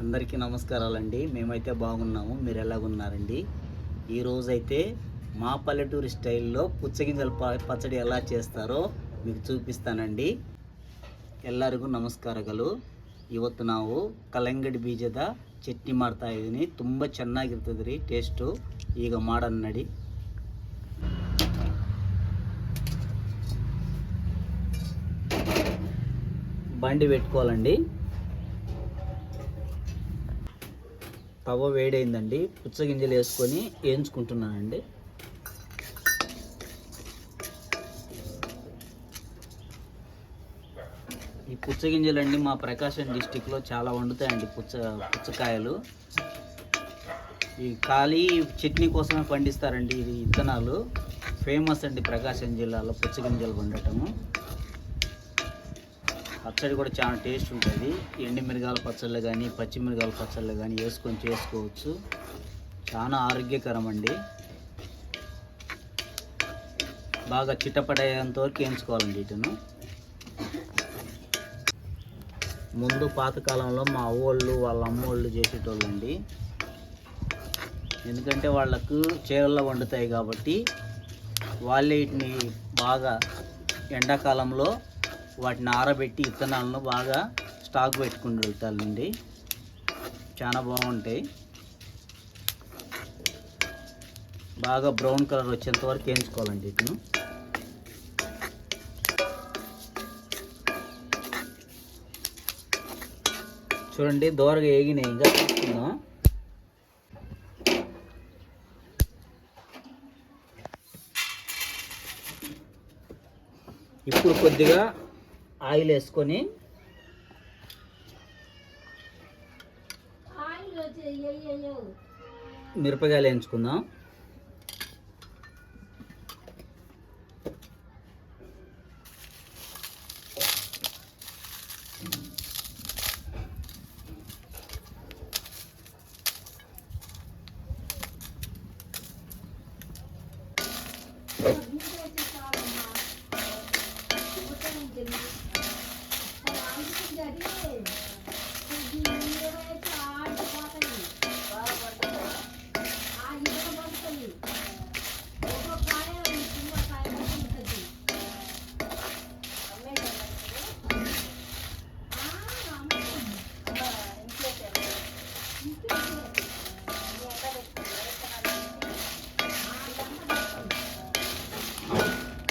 అందరికీ నమస్కారాలండి. మేమైతే బాగున్నాము. మీరు ఎలాగున్నారండి? ఈరోజైతే మా పల్లెటూరి స్టైల్లో పుచ్చగింజల పచ్చడి ఎలా చేస్తారో మీకు చూపిస్తానండి. ಎಲ್ಲರಿಗೂ ನಮಸ್ಕಾರಗಳು. ಇವತ್ತು ನಾವು ಕಲ್ಲಂಗಡಿ ಬೀಜದ ಚಟ್ನಿ ಮಾಡ್ತಾ ಇದ್ದೀನಿ. ತುಂಬ ಚೆನ್ನಾಗಿರ್ತದೆ ರೀ ಟೇಸ್ಟು. ಈಗ ಮಾಡೋಣ ನಡಿ. బండి పెట్టుకోవాలండి. తవ వేడైందండి. పుచ్చగింజలు వేసుకొని వేయించుకుంటున్నానండి. ఈ పుచ్చగింజలండి మా ప్రకాశం డిస్టిక్లో చాలా వండుతాయండి. పుచ్చకాయలు ఈ ఖాళీ చట్నీ కోసమే పండిస్తారండి. ఇది విత్తనాలు ఫేమస్ అండి ప్రకాశం జిల్లాలో పుచ్చగింజలు వండటము. పచ్చడి కూడా చాలా టేస్ట్ ఉంటుంది. ఎండి మిరగాయల పచ్చళ్ళు కానీ పచ్చిమిరగాయల పచ్చళ్ళు కానీ వేసుకొని చేసుకోవచ్చు. చాలా ఆరోగ్యకరం అండి. బాగా చిట్టపడేంత వరకు వేయించుకోవాలండి. వీటిని ముందు పాతకాలంలో మా అవ్వోళ్ళు వాళ్ళ అమ్మోళ్ళు చేసేటోళ్ళండి. ఎందుకంటే వాళ్ళకు చీరల్లో వండుతాయి కాబట్టి వాళ్ళే వీటిని బాగా ఎండాకాలంలో వాటిని ఆరబెట్టి విత్తనాలను బాగా స్టాక్ పెట్టుకుని వెళ్తారండి. చాలా బాగుంటాయి. బాగా బ్రౌన్ కలర్ వచ్చేంత వరకు వేయించుకోవాలండి. వీటిని చూడండి, దోరగా వేగినాయి. ఇంకా తీసుకుందాం. ఇప్పుడు కొద్దిగా ఆయిల్ వేసుకొని మిరపకాయలు వేయించుకుందాం.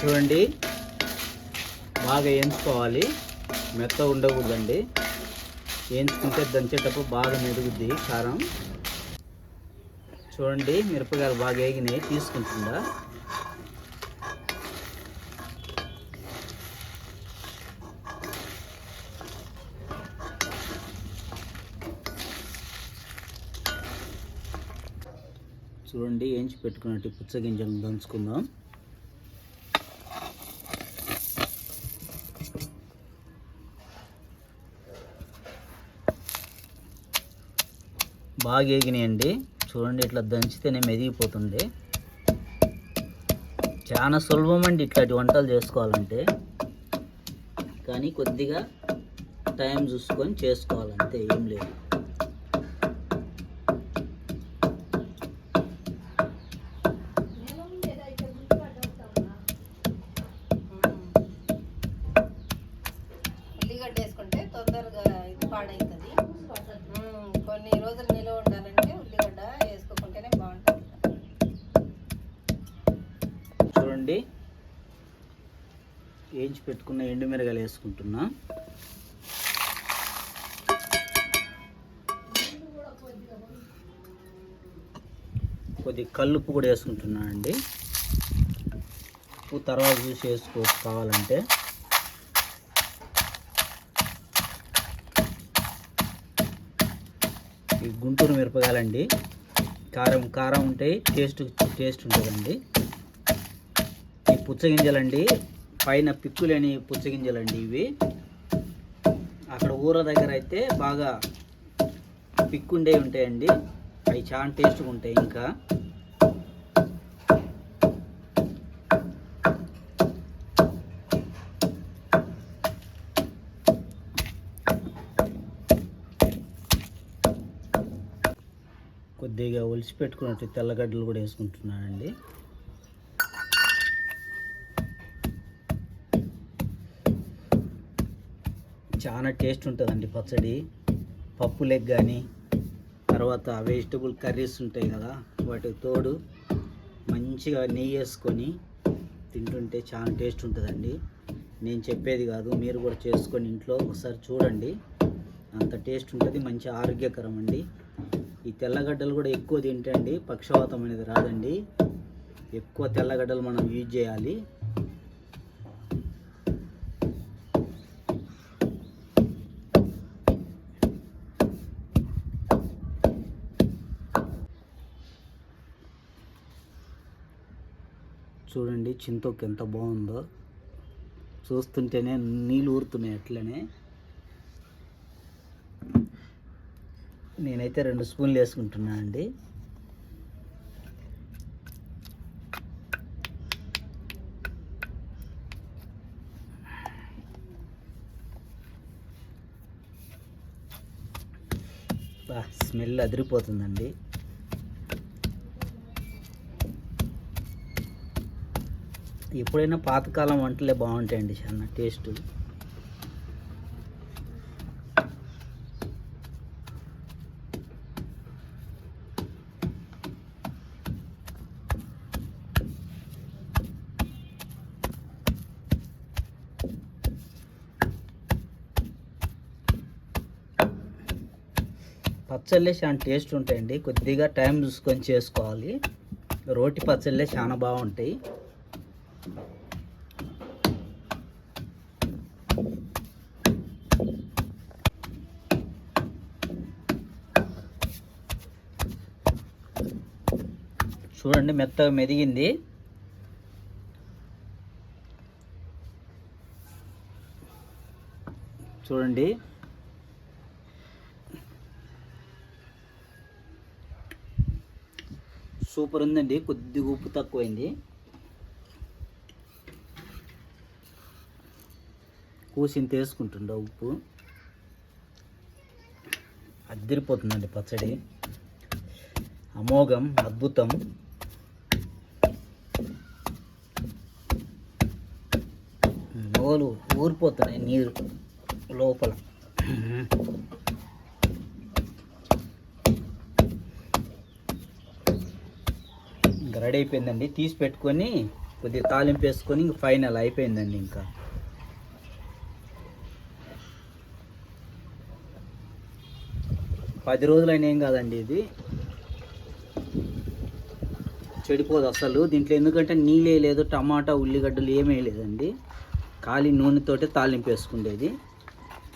చూడండి, బాగా వేయించుకోవాలి. మెత్త ఉండకూడదండి. వేయించుకుంటే దంచేటప్పుడు బాగా మెరుగుద్ది కారం. చూడండి, మిరపకాయలు బాగా వేగినాయి. తీసుకుంటుందా చూడండి, వేయించి పెట్టుకున్నట్టు పుచ్చగింజలను దంచుకుందాం. బాగా వేగినాయండి. చూడండి, ఇట్లా దంచితేనే మెదిగిపోతుంది. చాలా సులభం అండి ఇట్లాంటి వంటలు చేసుకోవాలంటే. కానీ కొద్దిగా టైం చూసుకొని చేసుకోవాలంటే ఏం లేదు. ఉల్లిగడ్డ వేసుకుంటే తొందరగా ఇది పాడవుతుంది. కొన్ని రోజులు నిల్వ ఉండాలంటే ఉల్లిగడ్డ వేసుకోకుంటేనే బాగుంటుంది. చూడండి, వేయించి పెట్టుకున్న ఎండుమిరగాయలు వేసుకుంటున్నా. కొద్దిగా కల్లుప్పు కూడా వేసుకుంటున్నా అండి. ఉప్పు తర్వాత చూసి వేసుకోవచ్చు కావాలంటే. ఈ గుంటూరు మిరపకాయలండి, కారం కారం ఉంటాయి, టేస్ట్ ఉంటుందండి. ఈ పుచ్చగింజలండి, పైన పిక్కులేని పుచ్చగింజలండి ఇవి. అక్కడ ఊర దగ్గర అయితే బాగా పిక్కుండే ఉంటాయండి. అవి చాలా టేస్ట్గా ఉంటాయి. ఇంకా కొద్దిగా ఒలిచి పెట్టుకున్నట్టు తెల్లగడ్డలు కూడా వేసుకుంటున్నానండి. చాలా టేస్ట్ ఉంటుందండి పచ్చడి. పప్పులకు కానీ తర్వాత వెజిటబుల్ కర్రీస్ ఉంటాయి కదా, వాటికి తోడు మంచిగా నెయ్యి వేసుకొని తింటుంటే చాలా టేస్ట్ ఉంటుందండి. నేను చెప్పేది కాదు, మీరు కూడా చేసుకొని ఇంట్లో ఒకసారి చూడండి. అంత టేస్ట్ ఉంటుంది, మంచి ఆరోగ్యకరం అండి. ఈ తెల్లగడ్డలు కూడా ఎక్కువ తింటే అండి పక్షవాతం అనేది రాదండి. ఎక్కువ తెల్లగడ్డలు మనం యూజ్ చేయాలి. చూడండి చింతొక్కు ఎంత బాగుందో, చూస్తుంటేనే నీళ్ళు ఊరుతున్నాయి అట్లనే. నేనైతే 2 స్పూన్లు వేసుకుంటున్నాను అండి. స్మెల్ అదిరిపోతుందండి. ఎప్పుడైనా పాతకాలం వంటలే బాగుంటాయండి, చాలా టేస్ట్. పచ్చళ్ళే చాలా టేస్ట్ ఉంటాయండి. కొద్దిగా టైం చూసుకొని చేసుకోవాలి. రోటి పచ్చళ్ళే చాలా బాగుంటాయి. చూడండి మెత్తగా మెదిగింది. చూడండి సూపర్ ఉందండి. కొద్దిగా ఉప్పు తక్కువైంది. కూసింత వేసుకుంటుండ ఉప్పు. అదిరిపోతుందండి పచ్చడి, అమోఘం, అద్భుతం. నోలు ఊరిపోతున్నాయి నీరు లోపల. ఇంకా రెడీ అయిపోయిందండి. తీసి పెట్టుకొని కొద్దిగా తాలింపు వేసుకొని ఇంక ఫైనల్ అయిపోయిందండి. ఇంకా పది రోజులైనా ఏం కాదండి, ఇది చెడిపోదు అసలు. దీంట్లో ఎందుకంటే నీళ్ళే లేదు, టమాటా ఉల్లిగడ్డలు ఏమీ లేదండి. ఖాళీ నూనెతోటే తాలింపు వేసుకుండేది.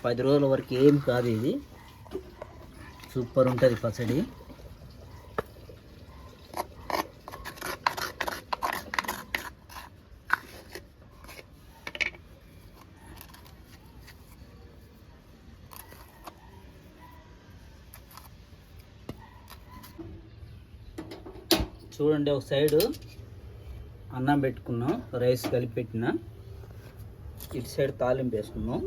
10 రోజుల వరకు ఏం కాదు. ఇది సూపర్ ఉంటుంది పచ్చడి. చూడండి ఒక సైడు అన్నం పెట్టుకున్నాం, రైస్ కలిపి పెట్టిన. ఇటు సైడ్ తాలింపు వేసుకున్నాం.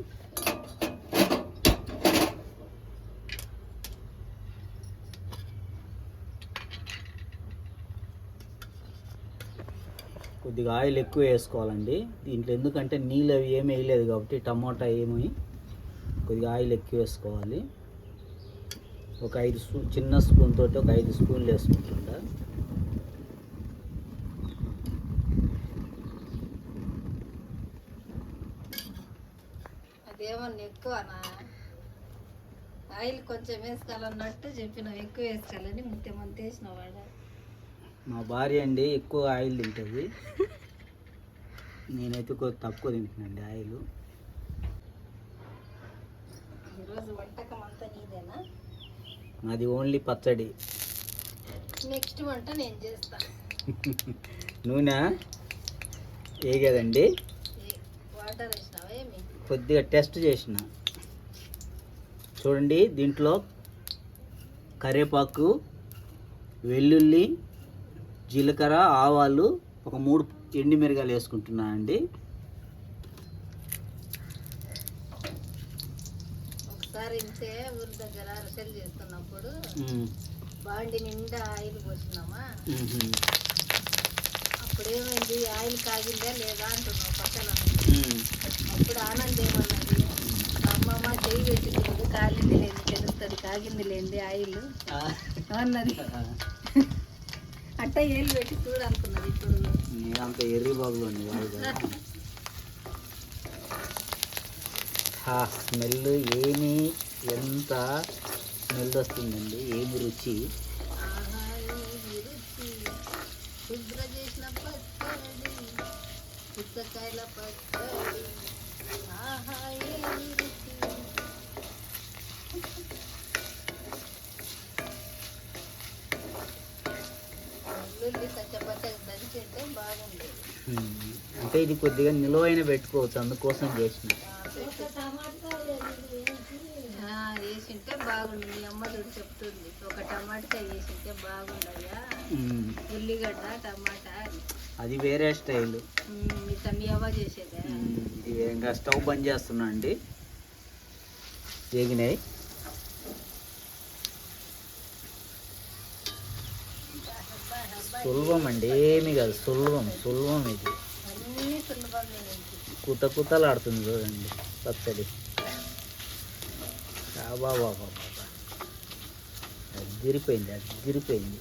కొద్దిగా ఆయిల్ ఎక్కువ వేసుకోవాలండి దీంట్లో, ఎందుకంటే నీళ్ళు అవి ఏమీ వేయలేదు కాబట్టి, టమాటా ఏమి. కొద్దిగా ఆయిల్ ఎక్కువ వేసుకోవాలి. ఒక 5 చిన్న స్పూన్ తోటి ఒక 5 స్పూన్లు వేసుకుంటుంటా. అదేమన్నా ఎక్కువనా? ఆయిల్ కొంచెం వేసుకోవాలన్నట్టు చెప్పిన, ఎక్కువ వేసుకోవాలని ముత్తే వేసిన వాడ. మా భార్య అండి ఎక్కువ ఆయిల్ తింటుంది. నేనైతే కొద్దిగా తక్కువ తింటున్నాండి ఆయిల్. ఈరోజు వంటకం అంతా నీదేనా? నాది ఓన్లీ పచ్చడి. నెక్స్ట్ వంట నేను చేస్తా. నూనె ఏ కదండి, వాటర్ వేసినావా ఏమి? కొద్దిగా టెస్ట్ చేసిన. చూడండి దీంట్లో కరివేపాకు, వెల్లుల్లి, జీలకర్ర, ఆవాలు, ఒక 3 ఎండుమిరగాయలు వేసుకుంటున్నానండి. ఒకసారి ఇంతే ఊరి దగ్గర అరసెలు చేస్తున్నప్పుడు బాండి నిండా ఆయిల్ పోసినామా, అప్పుడేమైంది ఆయిల్ కాగిందా లేదా అంటున్నావు పక్కన. అప్పుడు ఆనంద్ ఏమన్నది, అమ్మమ్మ చెయ్యి పెట్టుకున్నది కాలింది లేని తెలుస్తుంది, కాగింది లేనిది ఆయిల్ అన్నది. అట్ట ఏళ్ళు పెట్టి చూడు అనుకున్నది. ఇప్పుడు అంత ఎర్రి బాబులో స్మెల్ ఏమి ఎంత స్మెల్ వస్తుందండి, ఏమి రుచి. శుభ్ర చేసిన పచ్చడి, పుచ్చకాయల పచ్చడి, ఆహా ఏమి రుచి. వెల్లుల్లి పచ్చపచ్చగా దంచితే బాగుండేది. అంటే ఇది కొద్దిగా నిలువైన పెట్టుకోవచ్చు, అందుకోసం చేసిన. వేసింటే బాగుండు. మీ అమ్మ చూడు చెప్తుంది, ఒక టమాటకాయ వేసింటే బాగుండయ్యా, ఉల్లిగడ్డ టమాటా. అది వేరే స్టైల్, మీ అవ్వ చేసేదే. ఇంకా స్టవ్ బంద్ చేస్తున్నా అండి. వేగినాయి. సులభం అండి, ఏమి కాదు, సులభం ఇది. అన్నీ సులభమే. కుతలాడుతుంది చూడండి పచ్చడి. బాబా అదిరిపోయింది. అన్నీ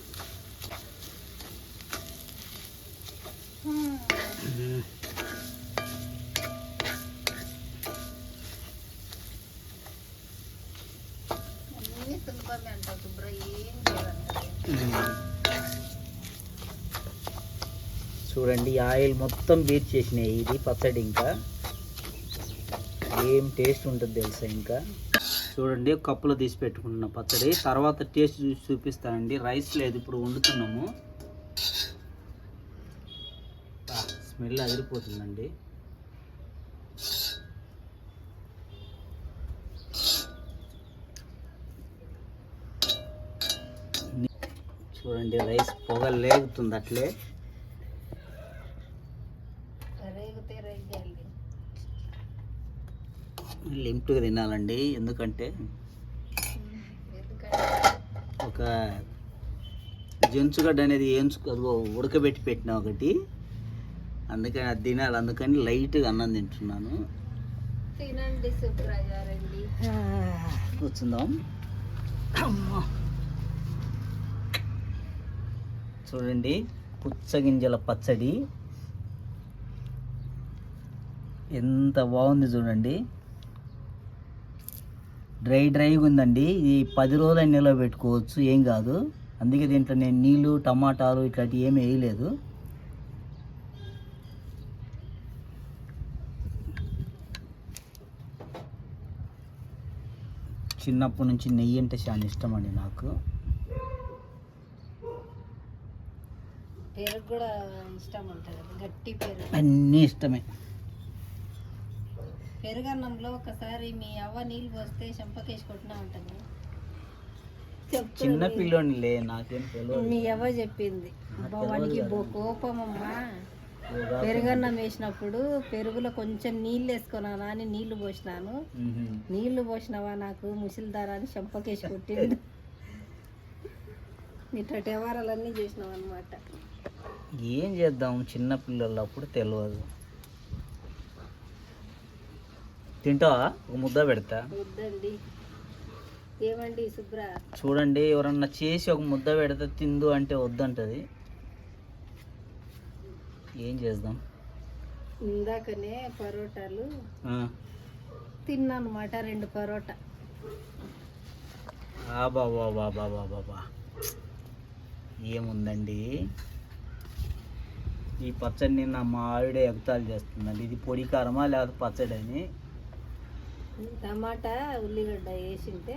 సులభమే అంటావు శుభ్ర, ఏం చేయాలంటే. చూడండి ఆయిల్ మొత్తం బీట్ చేసినాయి. ఇది పచ్చడి ఇంకా ఏం టేస్ట్ ఉంటుంది తెలుసా. ఇంకా చూడండి కప్పులో తీసి పెట్టుకుంటున్న పచ్చడి, తర్వాత టేస్ట్ చూసి చూపిస్తానండి. రైస్ లేదు, ఇప్పుడు వండుతున్నాము. స్మెల్ అదిరిపోతుందండి. చూడండి రైస్ పొగ లేగుతుంది అట్లే. లిమిట్గా తినాలండి, ఎందుకంటే ఒక జంచుగడ్డ అనేది ఉడకబెట్టి పెట్టిన ఒకటి, అందుకని అది తినాలి. అందుకని లైట్గా అన్నం తింటున్నాను. తినండి సుబ్రాజారండి. కూర్చుందాం. చూడండి పుచ్చగింజల పచ్చడి ఎంత బాగుంది చూడండి. డ్రైగా ఉందండి. ఇది 10 రోజులు నిల్వ పెట్టుకోవచ్చు, ఏం కాదు. అందుకే దీంట్లో నేను నీళ్ళు టమాటాలు ఇట్లాంటివి ఏమీ వేయలేదు. చిన్నప్పటి నుంచి నెయ్యి అంటే చాలా ఇష్టం అండి నాకు. పెరుగు కూడా ఇష్టం ఉంటుంది, గట్టి పెరుగు అన్నీ ఇష్టమే. పెరుగన్నంలో ఒకసారి మీ అవ్వ నీళ్ళు పోస్తే చెంపకేసి కొట్టినా ఉంటుంది. చిన్న పిల్లోనిలే, నాకేం తెలియదు. మీ అవ్వ చెప్పింది. వానికి కోపమమ్మా, పెరుగన్నం వేసినప్పుడు పెరుగులో కొంచెం నీళ్ళు వేసుకున్నానా అని నీళ్లు పోసినాను. నీళ్లు పోసినావా నాకు ముసిలిదారా అని చెంపకేసి కొట్టింది. ఇట్లా వ్యవహారాలన్నీ చేసినావు అనమాట. ఏం చేద్దాం, చిన్న పిల్లలు అప్పుడు తెలియదు. తింటావా? ఒక ముద్ద పెడతా. వద్దండి. ఏమండి శుభ్ర, చూడండి ఎవరన్నా చేసి ఒక ముద్ద పెడితే తిందు అంటే వద్దంటది. ఏం చేద్దాం. ఇందాకనే పరోటాలు తిన్నా అనమాట, 2 పరోటా. బాబా ఏముందండి, ఈ పచ్చడిని నా మా ఆవిడే ఎగతాళి చేస్తుందండి. ఇది పొడి కారమా లేకపోతే పచ్చడి అని. టమాటా ఉల్లిగడ్డ వేసింటే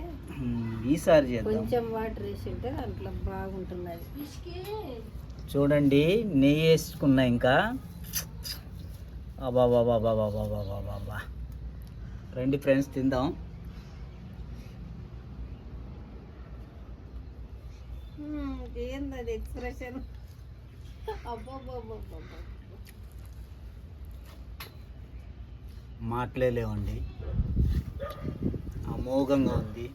ఈసారి చేద్దాం. కొంచెం వాటర్ వేసింటే దాంట్లో బాగుంటున్నది. చూడండి నెయ్యి వేసుకున్నా ఇంకా. బాబా రండి ఫ్రెండ్స్ తిందాం. ఏంది ఎక్స్ప్రెషన్, మాట్లాడలేవండి, అమోఘంగా ఉంది.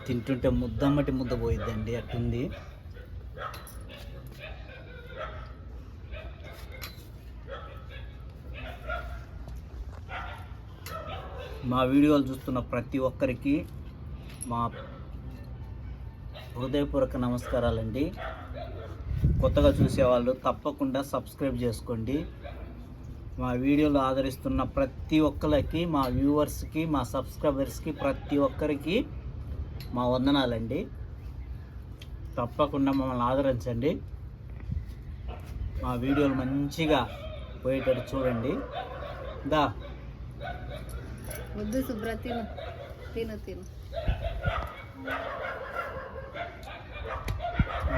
తింటుంటే ముద్దమ్మటి ముద్ద పోయిద్దండి, అట్టుంది. మా వీడియోలు చూస్తున్న ప్రతి ఒక్కరికి మా హృదయపూర్వక నమస్కారాలండి. కొత్తగా చూసేవాళ్ళు తప్పకుండా సబ్స్క్రైబ్ చేసుకోండి. మా వీడియోలు ఆదరిస్తున్న ప్రతి ఒక్కరికి, మా వ్యూవర్స్కి, మా సబ్స్క్రైబర్స్కి ప్రతి ఒక్కరికి మా వందనాలండి. తప్పకుండా మమ్మల్ని ఆదరించండి. మా వీడియోలు మంచిగా పోయేటట్టు చూడండి. దా వద్దు శుభ్ర, తిను తిను తిను.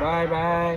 Bye bye.